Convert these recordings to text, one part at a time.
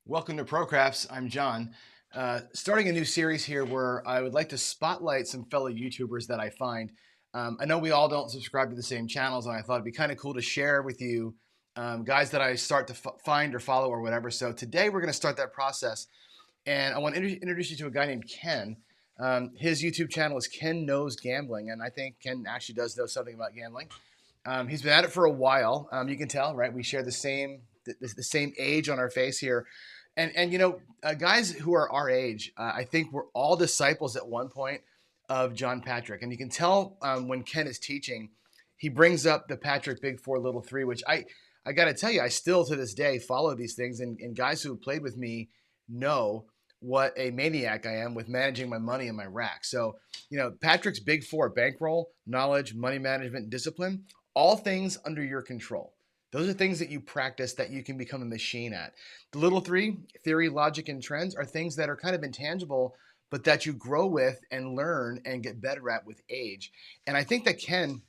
Welcome to ProCrafts. I'm John. Starting a new series here where I would like to spotlight some fellow YouTubers that I find. I know we all don't subscribe to the same channels, and I thought it'd be kind of cool to share with you guys that I start to find or follow or whatever. So today we're going to start that process, and I want to introduce you to a guy named Ken. His YouTube channel is Ken Knows Gambling, and I think Ken actually does know something about gambling. He's been at it for a while. You can tell, right? We share the same age on our face here, and guys who are our age, I think we're all disciples at one point of John Patrick, and you can tell when Ken is teaching, he brings up the Patrick Big Four Little Three, which I got to tell you, I still to this day follow these things, and guys who have played with me know what a maniac I am with managing my money in my rack. So, Patrick's Big Four: bankroll, knowledge, money management, discipline, all things under your control. Those are things that you practice that you can become a machine at. The little three, theory, logic, and trends, are things that are kind of intangible, but that you grow with and learn and get better at with age. And I think that Ken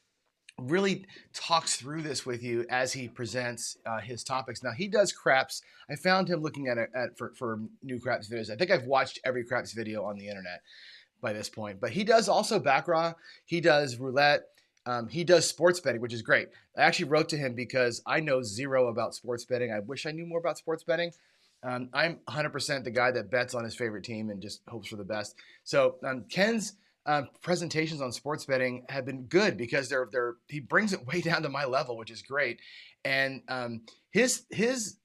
really talks through this with you as he presents his topics. Now, he does craps. I found him looking at for new craps videos. I think I've watched every craps video on the internet by this point, but he does also baccarat. He does roulette. He does sports betting, which is great. I actually wrote to him because I know zero about sports betting. I wish I knew more about sports betting. I'm 100% the guy that bets on his favorite team and just hopes for the best. So Ken's presentations on sports betting have been good because he brings it way down to my level, which is great. And his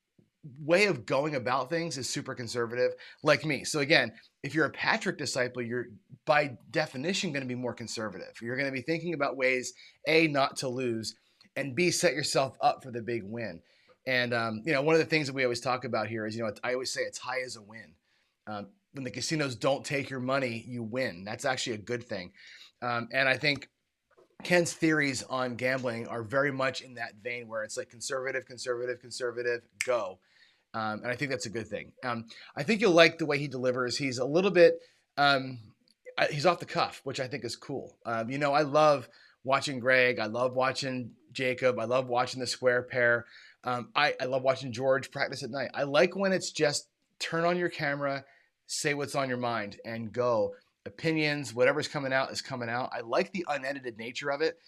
way of going about things is super conservative, like me. So again, if you're a Patrick disciple, you're by definition going to be more conservative. You're going to be thinking about ways, A, not to lose, and B, set yourself up for the big win. And one of the things that we always talk about here is, I always say it's high as a win. When the casinos don't take your money, you win. That's actually a good thing. And I think Ken's theories on gambling are very much in that vein where it's like conservative, conservative, conservative, go. And I think that's a good thing. I think you'll like the way he delivers. He's a little bit, he's off the cuff, which I think is cool. I love watching Greg. I love watching Jacob. I love watching the square pair. I love watching George practice at night. I like when it's just turn on your camera, say what's on your mind, and go. Opinions, whatever's coming out is coming out. I like the unedited nature of it.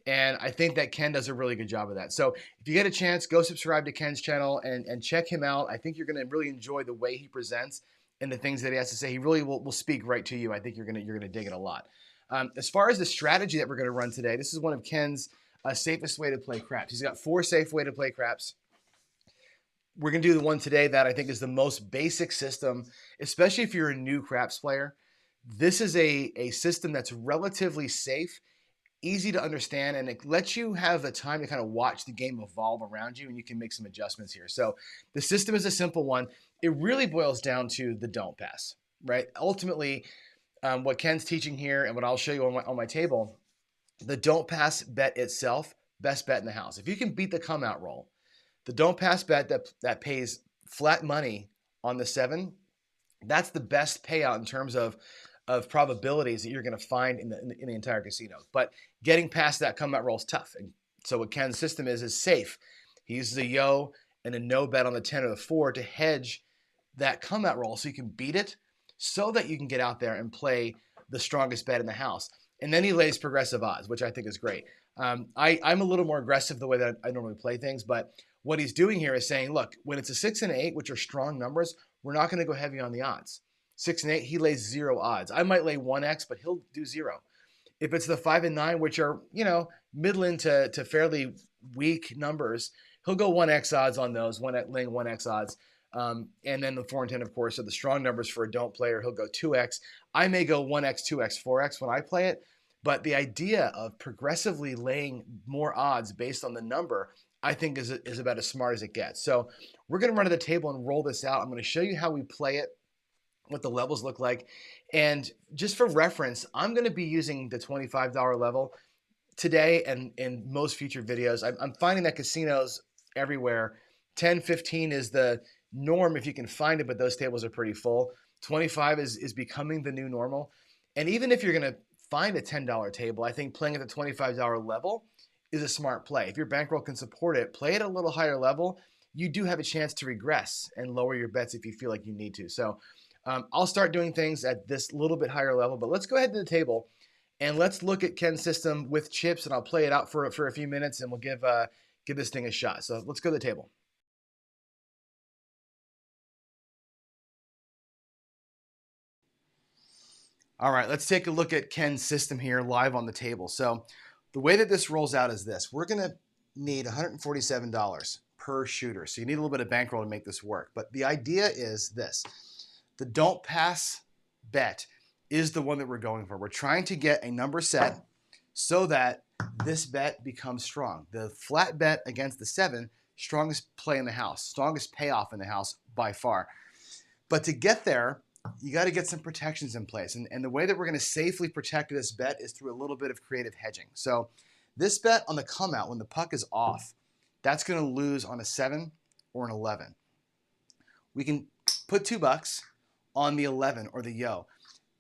And I think that Ken does a really good job of that. So if you get a chance, go subscribe to Ken's channel and check him out. I think you're going to really enjoy the way he presents and the things that he has to say. He really will speak right to you. I think you're going to dig it a lot. As far as the strategy that we're going to run today, this is one of Ken's safest way to play craps. He's got 4 safe way to play craps. We're going to do the one today that I think is the most basic system, especially if you're a new craps player. This is a system that's relatively safe, easy to understand, and it lets you have the time to kind of watch the game evolve around you, and you can make some adjustments here. So the system is a simple one. It really boils down to the don't pass, right? Ultimately, what Ken's teaching here and what I'll show you on my table, the don't pass bet itself, best bet in the house. If you can beat the come out roll, the don't pass bet that pays flat money on the 7, that's the best payout in terms of probabilities that you're going to find in the entire casino. But getting past that come out roll is tough. And so what Ken's system is safe. He uses a yo and a no bet on the 10 or the 4 to hedge that come out roll so you can beat it so that you can get out there and play the strongest bet in the house. And then he lays progressive odds, which I think is great. I'm a little more aggressive the way that I normally play things, but what he's doing here is saying, look, when it's a 6 and 8, which are strong numbers, we're not going to go heavy on the odds. 6 and 8, he lays 0 odds. I might lay 1x, but he'll do 0. If it's the 5 and 9, which are, middling to fairly weak numbers, he'll go 1x odds on those, laying 1x odds. And then the 4 and 10, of course, are the strong numbers for a don't player. He'll go 2x. I may go 1x, 2x, 4x when I play it. But the idea of progressively laying more odds based on the number, I think is about as smart as it gets. So we're going to run to the table and roll this out. I'm going to show you how we play it, what the levels look like. And just for reference, I'm going to be using the $25 level today and in most future videos. I'm finding that casinos everywhere, 10, 15 is the norm if you can find it, but those tables are pretty full. 25 is becoming the new normal. And even if you're going to find a $10 table, I think playing at the $25 level is a smart play. If your bankroll can support it, play at a little higher level you do have a chance to regress and lower your bets if you feel like you need to. So I'll start doing things at this little bit higher level, but let's go ahead to the table and let's look at Ken's system with chips, and I'll play it out for a few minutes, and we'll give this thing a shot. So let's go to the table. All right, let's take a look at Ken's system here live on the table. So the way that this rolls out is this. We're going to need $147 per shooter. So you need a little bit of bankroll to make this work. But the idea is this. The don't pass bet is the one that we're going for. We're trying to get a number set so that this bet becomes strong. The flat bet against the 7, strongest play in the house, strongest payoff in the house by far. But to get there, you got to get some protections in place. And the way that we're going to safely protect this bet is through a little bit of creative hedging. So this bet on the come out, when the puck is off, that's going to lose on a 7 or an 11. We can put $2 on the 11 or the yo.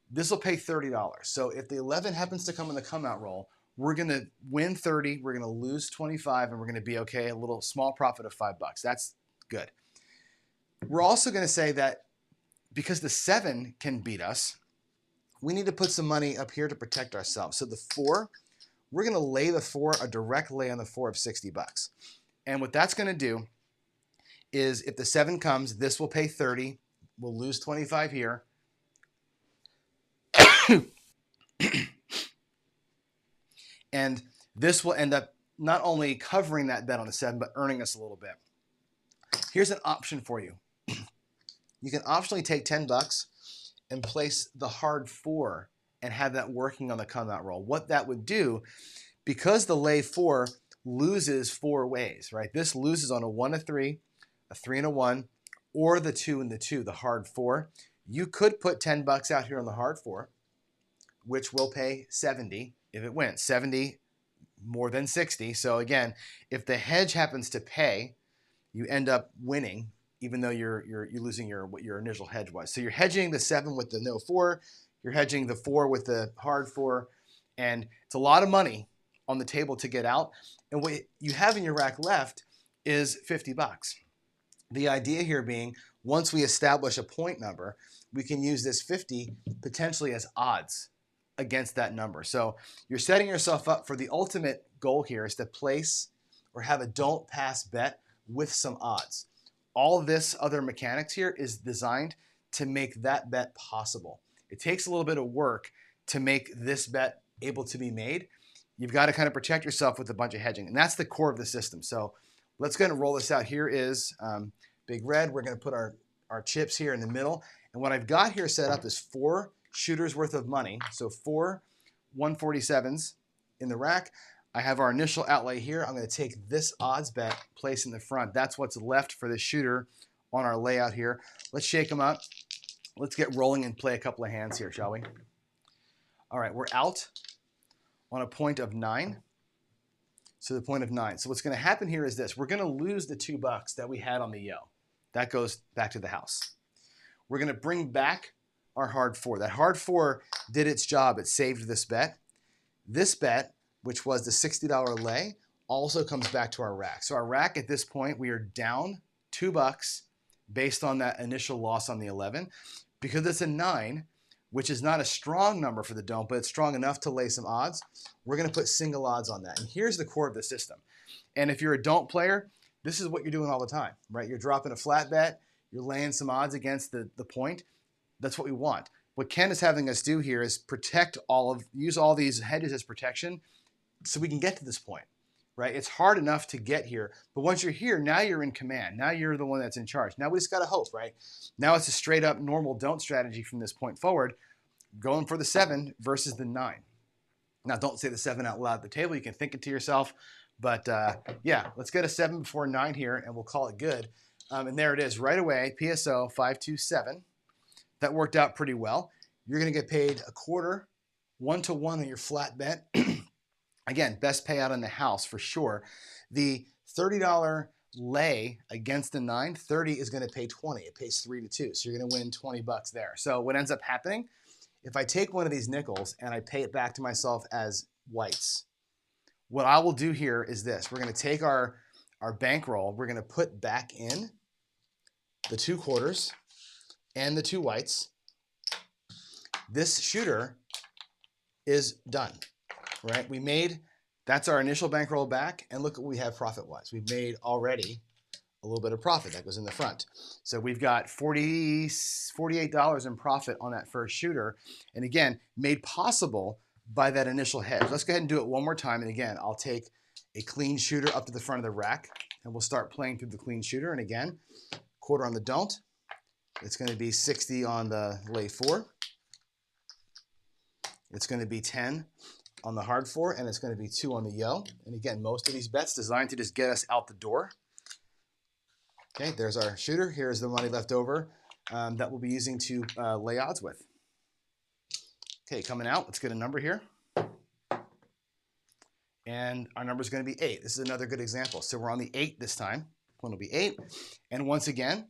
This will pay $30. So if the 11 happens to come in the come out roll, we're going to win 30, we're going to lose 25, and we're going to be okay, a little small profit of $5. That's good. We're also going to say that because the 7 can beat us, we need to put some money up here to protect ourselves. So the 4, we're going to lay the 4, a direct lay on the 4 of $60. And what that's going to do is if the 7 comes, this will pay 30. We'll lose 25 here. And this will end up not only covering that bet on the 7, but earning us a little bit. Here's an option for you. You can optionally take $10 and place the hard 4 and have that working on the come out roll. What that would do, because the lay 4 loses 4 ways, right? This loses on a 1, a 3, a 3 and a 1, or the 2 and the 2, the hard 4. You could put $10 out here on the hard 4, which will pay 70 if it wins. 70 more than 60. So again, if the hedge happens to pay, you end up winning, even though you're losing what your initial hedge was. So you're hedging the 7 with the no 4, you're hedging the 4 with the hard 4, and it's a lot of money on the table to get out. And what you have in your rack left is $50. The idea here being, once we establish a point number, we can use this 50 potentially as odds against that number. So you're setting yourself up for the ultimate goal here is to place or have a don't pass bet with some odds. All of this other mechanics here is designed to make that bet possible. It takes a little bit of work to make this bet able to be made. You've got to kind of protect yourself with a bunch of hedging, and that's the core of the system. So let's go ahead and roll this out. Here is Big Red. We're going to put our chips here in the middle, and what I've got here set up is 4 shooters worth of money. So 4 147s in the rack. I have our initial outlay here. I'm going to take this odds bet, place in the front. That's what's left for the shooter on our layout here. Let's shake them up. Let's get rolling and play a couple of hands here, shall we? All right, we're out on a point of 9. So the point of 9. So what's going to happen here is this. We're going to lose the $2 that we had on the yo. That goes back to the house. We're going to bring back our hard 4. That hard 4 did its job. It saved this bet. This bet, which was the $60 lay, also comes back to our rack. So our rack at this point, we are down $2 based on that initial loss on the 11. Because it's a 9, which is not a strong number for the don't, but it's strong enough to lay some odds, we're going to put single odds on that. And here's the core of the system. And if you're a don't player, this is what you're doing all the time, right? You're dropping a flat bet, you're laying some odds against the point. That's what we want. What Ken is having us do here is use all these hedges as protection so we can get to this point, right? It's hard enough to get here, but once you're here, now you're in command. Now you're the one that's in charge. Now we just got to hope, right? Now it's a straight up normal don't strategy from this point forward, going for the 7 versus the 9. Now don't say the 7 out loud at the table. You can think it to yourself, but yeah, let's get a 7 before 9 here and we'll call it good. And there it is right away, PSO 527. That worked out pretty well. You're going to get paid a quarter, 1-to-1 on your flat bet. Again, best payout in the house for sure. The $30 lay against the 9, 30 is going to pay 20. It pays 3-2, so you're going to win $20 there. So what ends up happening, if I take one of these nickels and I pay it back to myself as whites, what I will do here is this. We're going to take our our bankroll, we're going to put back in the 2 quarters and the 2 whites. This shooter is done, right? That's our initial bankroll back, and look what we have profit-wise. We've made already a little bit of profit that goes in the front. So we've got $48 in profit on that first shooter, and again, made possible by that initial hedge. Let's go ahead and do it one more time, and again, I'll take a clean shooter up to the front of the rack, and we'll start playing through the clean shooter, and again, quarter on the don't. It's going to be 60 on the lay 4. It's going to be 10 on the hard 4, and it's going to be 2 on the yo. And again, most of these bets designed to just get us out the door. Okay, there's our shooter. Here's the money left over that we'll be using to lay odds with. Okay, coming out, let's get a number here. And our number is going to be 8. This is another good example. So we're on the 8 this time. One will be 8. And once again,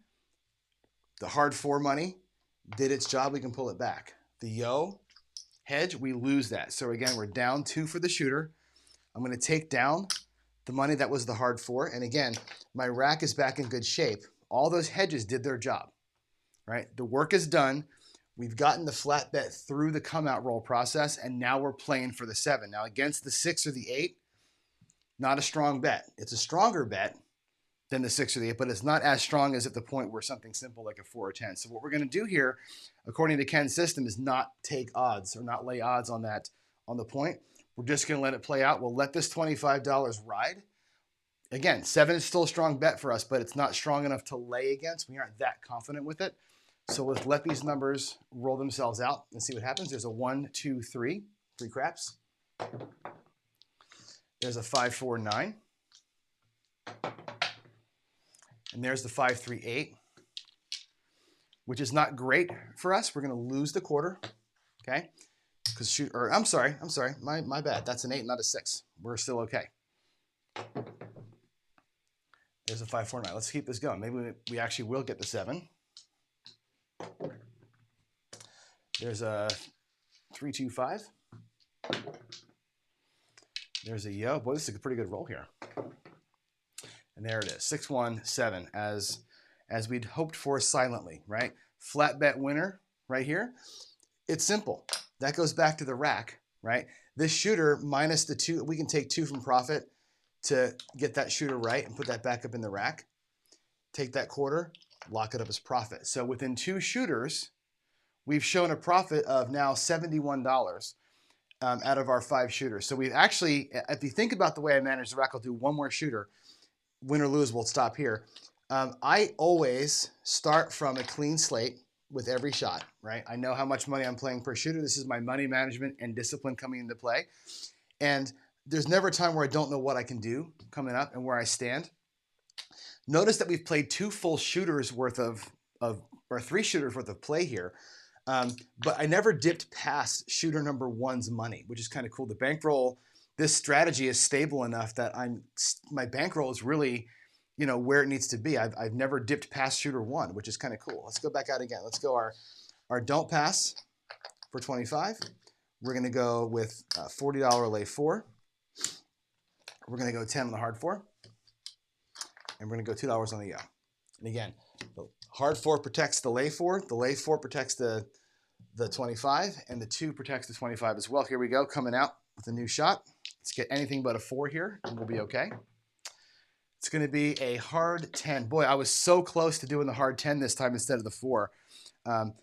the hard 4 money did its job. We can pull it back. The yo hedge, we lose that. So again, we're down 2 for the shooter. I'm going to take down the money that was the hard 4. And again, my rack is back in good shape. All those hedges did their job, right? The work is done. We've gotten the flat bet through the come out roll process, and now we're playing for the 7. Now against the 6 or the 8, not a strong bet. It's a stronger bet than the 6 or the 8, but it's not as strong as at the point where something simple like a 4 or 10. So what we're going to do here, according to Ken's system, is not take odds or not lay odds on that on the point. We're just going to let it play out. We'll let this $25 ride. Again, 7 is still a strong bet for us, but it's not strong enough to lay against. We aren't that confident with it. So let's let these numbers roll themselves out and see what happens. There's a 1, 2, 3, 3 craps. There's a 5, 4, 9. And there's the 5, 3, 8, which is not great for us. We're going to lose the quarter, okay? I'm sorry, my bad. That's an 8, not a 6. We're still okay. There's a 5, 4, 9. Let's keep this going. Maybe we actually will get the 7. There's a 3, 2, 5. There's a yo. Boy, this is a pretty good roll here. And there it is, 6, 1, 7, as we'd hoped for silently, right? Flat bet winner right here. It's simple. That goes back to the rack, right? This shooter minus the 2, we can take 2 from profit to get that shooter right and put that back up in the rack. Take that quarter, lock it up as profit. So within 2 shooters, we've shown a profit of now $71 out of our 5 shooters. So we've actually, if you think about the way I manage the rack, I'll do one more shooter. Win or lose, we'll stop here. I always start from a clean slate with every shot, right? I know how much money I'm playing per shooter. This is my money management and discipline coming into play. And there's never a time where I don't know what I can do coming up and where I stand. Notice that we've played 2 full shooters worth or 3 shooters worth of play here. But I never dipped past shooter number 1's money, which is kind of cool. The bankroll, this strategy is stable enough that my bankroll is really, where it needs to be. I've never dipped past shooter 1, which is kind of cool. Let's go back out again. Let's go our don't pass for 25. We're going to go with $40 lay 4. We're going to go 10 on the hard 4. And we're going to go $2 on the yo. And again, the hard 4 protects the lay 4. The lay 4 protects the 25. And the 2 protects the 25 as well. Here we go, coming out with a new shot. Let's get anything but a 4 here, and we'll be okay. It's going to be a hard 10. Boy, I was so close to doing the hard 10 this time instead of the 4. Would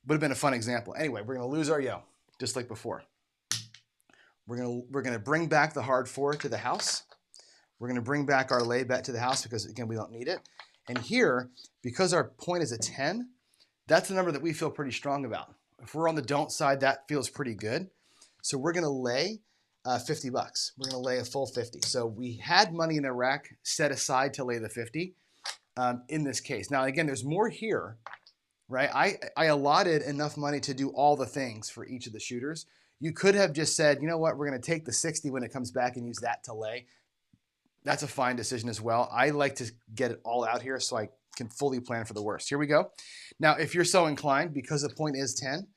have been a fun example. Anyway, we're going to lose our yo, just like before. We're going to bring back the hard 4 to the house. We're going to bring back our lay bet to the house because, again, we don't need it. And here, because our point is a 10, that's a number that we feel pretty strong about. If we're on the don't side, that feels pretty good. So we're going to lay $50. We're going to lay a full 50. So we had money in the rack set aside to lay the 50 in this case. Now, again, there's more here, right? I allotted enough money to do all the things for each of the shooters. You could have just said, you know what, we're going to take the 60 when it comes back and use that to lay. That's a fine decision as well. I like to get it all out here so I can fully plan for the worst. Here we go. Now, if you're so inclined, because the point is 10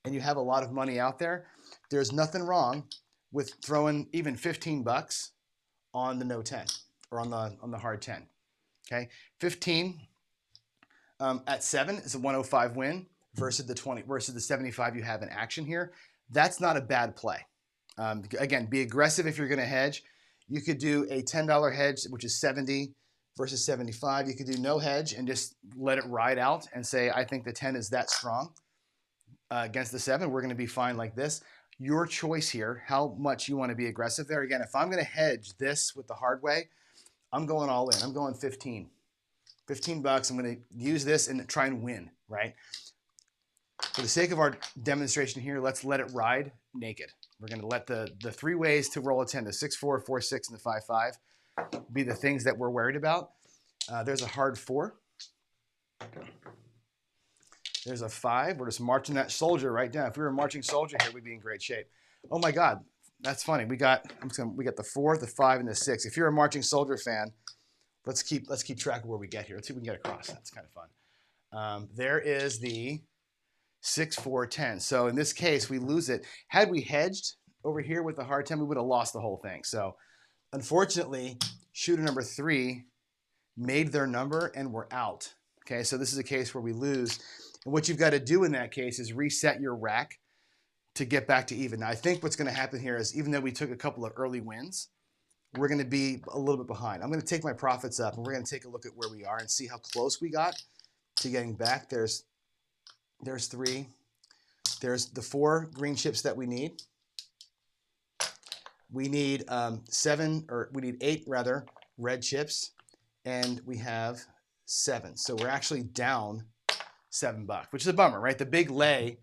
and you have a lot of money out there, there's nothing wrong with throwing even $15 on the no 10. or on the hard 10. Okay, 15 at 7 is a 105 win versus the 75 you have in action here. That's not a bad play. Again, be aggressive if you're going to hedge. You could do a $10 hedge, which is 70 versus 75. You could do no hedge and just let it ride out and say, I think the 10 is that strong against the 7. We're going to be fine like this. Your choice here, how much you want to be aggressive there. Again, if I'm going to hedge this with the hard way, I'm going all in. I'm going 15. 15 bucks. I'm going to use this and try and win, right? For the sake of our demonstration here, let's let it ride naked. We're going to let the 3 ways to roll a 10, the 6-4, 4-6, and the 5-5 be the things that we're worried about. There's a hard 4. There's a 5. We're just marching that soldier right down. If we were a marching soldier here, we'd be in great shape. Oh my God, that's funny. We got the 4, the 5, and the 6. If you're a marching soldier fan, let's keep track of where we get here. Let's see if we can get across. That's kind of fun. There is the 6, 4, 10. So in this case, we lose it. Had we hedged over here with the hard 10, we would have lost the whole thing. So unfortunately, shooter number 3 made their number and we're out. Okay, so this is a case where we lose. And what you've got to do in that case is reset your rack to get back to even. Now, I think what's going to happen here is even though we took a couple of early wins, we're going to be a little bit behind. I'm going to take my profits up and we're going to take a look at where we are and see how close we got to getting back. There's 3. There's the 4 green chips that we need. We need 8 rather red chips, and we have 7. So we're actually down $7, which is a bummer, right? The big lay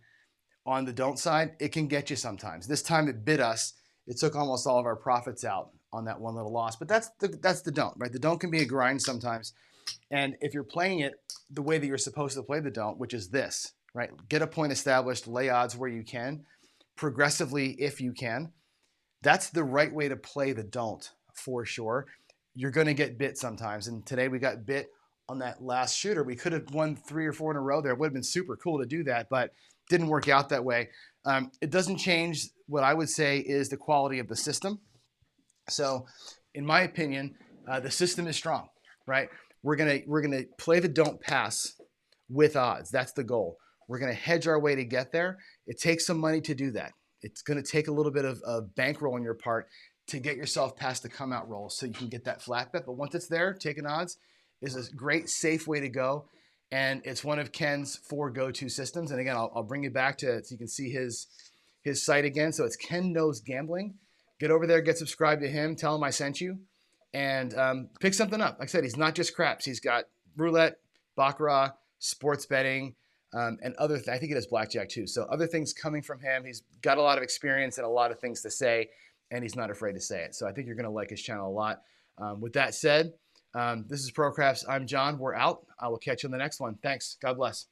on the don't side, it can get you sometimes. This time it bit us. It took almost all of our profits out on that one little loss, but that's the don't, right? The don't can be a grind sometimes. And if you're playing it the way that you're supposed to play the don't, which is this, right? Get a point established, lay odds where you can, progressively if you can. That's the right way to play the don't for sure. You're going to get bit sometimes. And today we got bit on that last shooter. We could have won 3 or 4 in a row there. It would have been super cool to do that, but didn't work out that way. It doesn't change what I would say is the quality of the system. So in my opinion, the system is strong, right? We're gonna play the don't pass with odds. That's the goal. We're gonna hedge our way to get there. It takes some money to do that. It's gonna take a little bit of bankroll on your part to get yourself past the come out roll so you can get that flat bet. But once it's there, taking odds is a great, safe way to go. And it's one of Ken's 4 go-to systems. And again, I'll bring you back to so you can see his site again. So it's Ken Knows Gambling. Get over there, get subscribed to him, tell him I sent you, and pick something up. Like I said, he's not just craps. He's got roulette, baccarat, sports betting, and other I think it is blackjack too. So other things coming from him. He's got a lot of experience and a lot of things to say, and he's not afraid to say it. So I think you're going to like his channel a lot. With that said, this is ProCraps. I'm John. We're out. I will catch you on the next one. Thanks. God bless.